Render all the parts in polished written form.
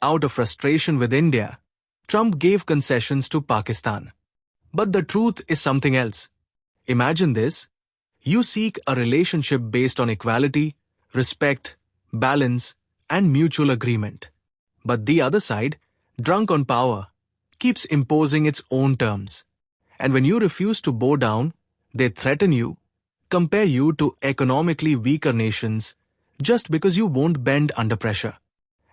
out of frustration with India, Trump gave concessions to Pakistan. But the truth is something else. Imagine this. You seek a relationship based on equality, respect, balance, and mutual agreement. But the other side, drunk on power, keeps imposing its own terms. And when you refuse to bow down, they threaten you, compare you to economically weaker nations just because you won't bend under pressure.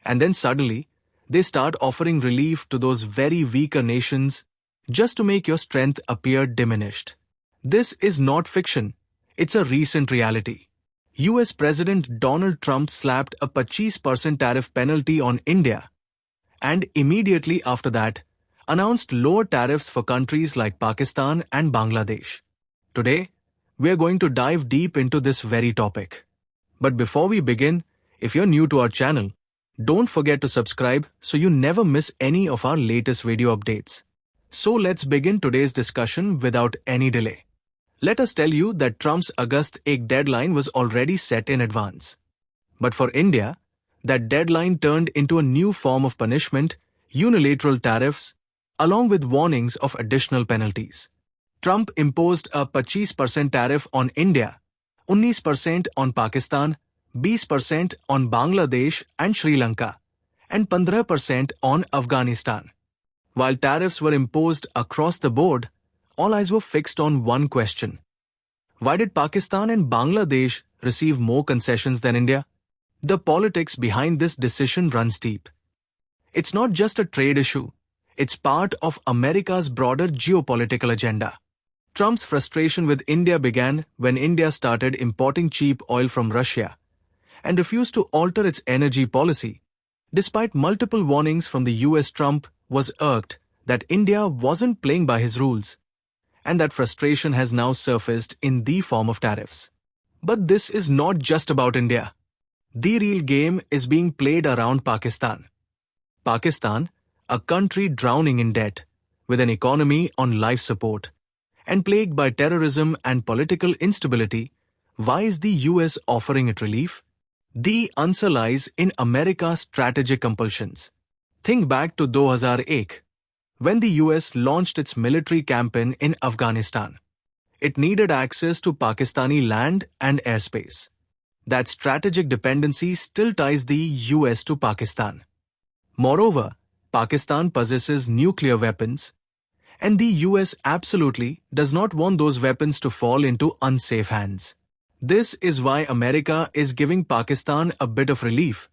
And then suddenly, they start offering relief to those very weaker nations just to make your strength appear diminished. This is not fiction. It's a recent reality. US President Donald Trump slapped a 25% tariff penalty on India, and immediately after that, announced lower tariffs for countries like Pakistan and Bangladesh. Today, we are going to dive deep into this very topic. But before we begin, if you're new to our channel, don't forget to subscribe so you never miss any of our latest video updates. So let's begin today's discussion without any delay. Let us tell you that Trump's August 8 deadline was already set in advance. But for India, that deadline turned into a new form of punishment, unilateral tariffs, along with warnings of additional penalties. Trump imposed a 25% tariff on India, 19% on Pakistan, 20% on Bangladesh and Sri Lanka, and 15% on Afghanistan. While tariffs were imposed across the board, all eyes were fixed on one question. Why did Pakistan and Bangladesh receive more concessions than India? The politics behind this decision runs deep. It's not just a trade issue. It's part of America's broader geopolitical agenda. Trump's frustration with India began when India started importing cheap oil from Russia and refused to alter its energy policy. Despite multiple warnings from the US, Trump was irked that India wasn't playing by his rules, and that frustration has now surfaced in the form of tariffs. But this is not just about India. The real game is being played around Pakistan. Pakistan, a country drowning in debt, with an economy on life support, and plagued by terrorism and political instability, why is the US offering it relief? The answer lies in America's strategic compulsions. Think back to 2001, when the US launched its military campaign in Afghanistan. It needed access to Pakistani land and airspace. That strategic dependency still ties the US to Pakistan. Moreover, Pakistan possesses nuclear weapons, and the US absolutely does not want those weapons to fall into unsafe hands. This is why America is giving Pakistan a bit of relief,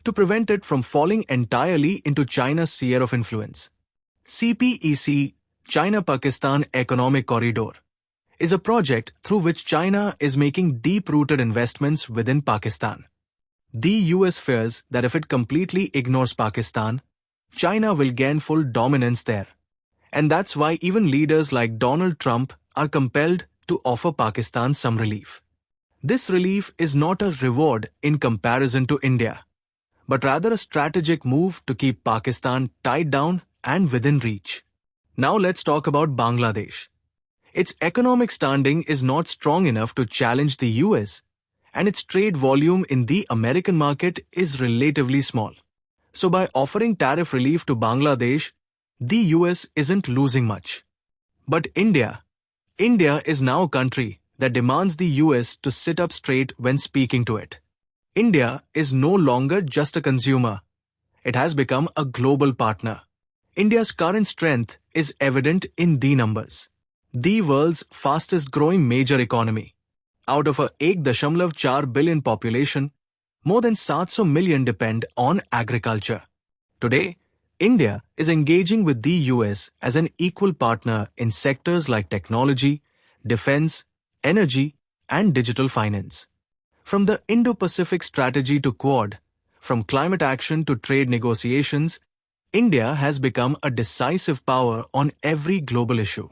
to prevent it from falling entirely into China's sphere of influence. CPEC, China-Pakistan Economic Corridor, is a project through which China is making deep-rooted investments within Pakistan. The US fears that if it completely ignores Pakistan, China will gain full dominance there. And that's why even leaders like Donald Trump are compelled to offer Pakistan some relief. This relief is not a reward in comparison to India, but rather a strategic move to keep Pakistan tied down and within reach. Now let's talk about Bangladesh. Its economic standing is not strong enough to challenge the US, and its trade volume in the American market is relatively small. So by offering tariff relief to Bangladesh, the US isn't losing much. But India is now a country that demands the US to sit up straight when speaking to it. India is no longer just a consumer. It has become a global partner. India's current strength is evident in the numbers. The world's fastest growing major economy. Out of a 1.4 billion population, more than 700 million depend on agriculture. Today, India is engaging with the US as an equal partner in sectors like technology, defense, energy, and digital finance. From the Indo-Pacific strategy to Quad, from climate action to trade negotiations, India has become a decisive power on every global issue.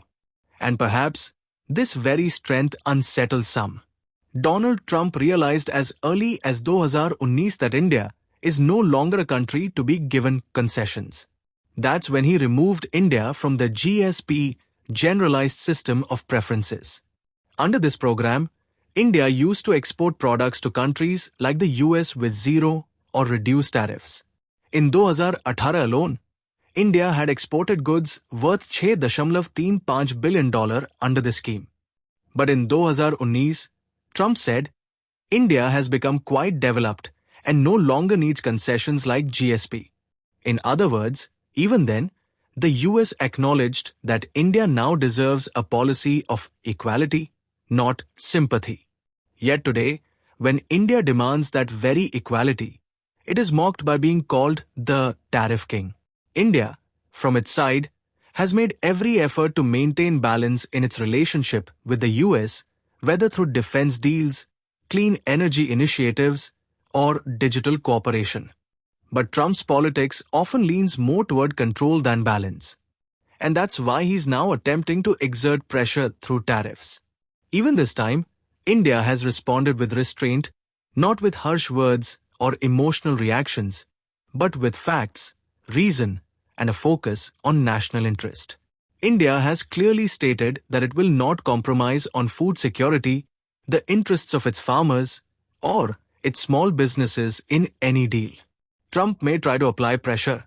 And perhaps this very strength unsettles some. Donald Trump realized as early as 2019 that India is no longer a country to be given concessions. That's when he removed India from the GSP, Generalized System of Preferences. Under this program, India used to export products to countries like the US with zero or reduced tariffs. In 2018 alone, India had exported goods worth $6.35 billion under the scheme. But in 2019, Trump said, India has become quite developed and no longer needs concessions like GSP. In other words, even then, the US acknowledged that India now deserves a policy of equality, not sympathy. Yet today, when India demands that very equality, it is mocked by being called the tariff king. India, from its side, has made every effort to maintain balance in its relationship with the US, whether through defense deals, clean energy initiatives, or digital cooperation. But Trump's politics often leans more toward control than balance. And that's why he's now attempting to exert pressure through tariffs. Even this time, India has responded with restraint, not with harsh words or emotional reactions, but with facts, reason, and a focus on national interest. India has clearly stated that it will not compromise on food security, the interests of its farmers, or its small businesses in any deal. Trump may try to apply pressure,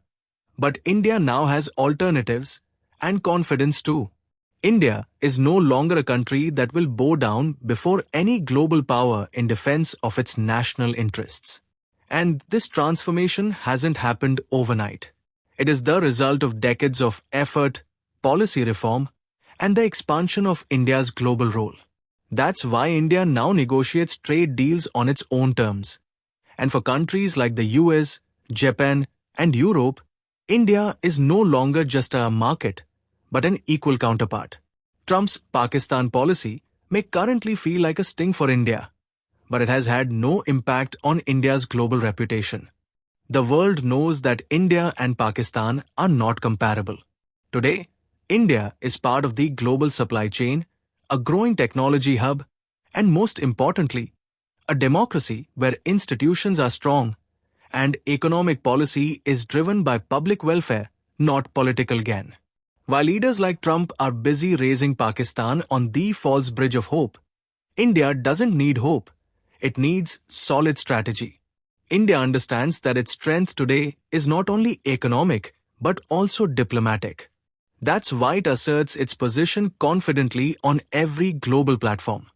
but India now has alternatives and confidence too. India is no longer a country that will bow down before any global power in defense of its national interests. And this transformation hasn't happened overnight. It is the result of decades of effort, policy reform, and the expansion of India's global role. That's why India now negotiates trade deals on its own terms. And for countries like the US, Japan, and Europe, India is no longer just a market, but an equal counterpart. Trump's Pakistan policy may currently feel like a sting for India, but it has had no impact on India's global reputation. The world knows that India and Pakistan are not comparable. Today, India is part of the global supply chain, a growing technology hub, and most importantly, a democracy where institutions are strong and economic policy is driven by public welfare, not political gain. While leaders like Trump are busy raising Pakistan on the false bridge of hope, India doesn't need hope. It needs solid strategy. India understands that its strength today is not only economic, but also diplomatic. That's why it asserts its position confidently on every global platform.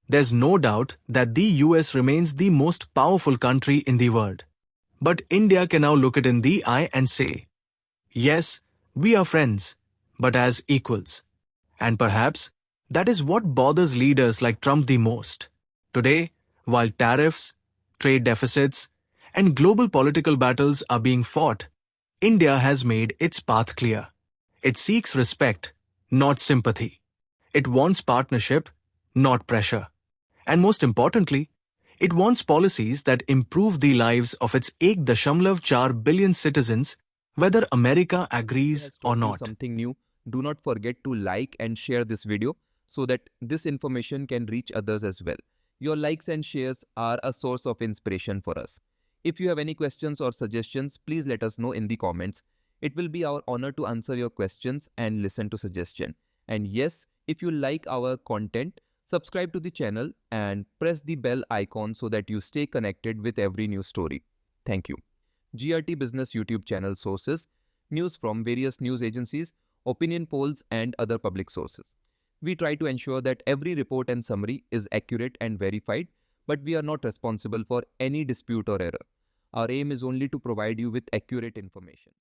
There's no doubt that the US remains the most powerful country in the world. But India can now look it in the eye and say, yes, we are friends, but as equals. And perhaps that is what bothers leaders like Trump the most. Today, while tariffs, trade deficits, and global political battles are being fought, India has made its path clear. It seeks respect, not sympathy. It wants partnership, not pressure. And most importantly, it wants policies that improve the lives of its 1.4 billion citizens, whether America agrees or not. Something new. Do not forget to like and share this video so that this information can reach others as well. Your likes and shares are a source of inspiration for us. If you have any questions or suggestions, please let us know in the comments. It will be our honor to answer your questions and listen to suggestions. And yes, if you like our content, subscribe to the channel and press the bell icon so that you stay connected with every new story. Thank you. GRT Business YouTube channel sources, news from various news agencies, opinion polls and other public sources. We try to ensure that every report and summary is accurate and verified, but we are not responsible for any dispute or error. Our aim is only to provide you with accurate information.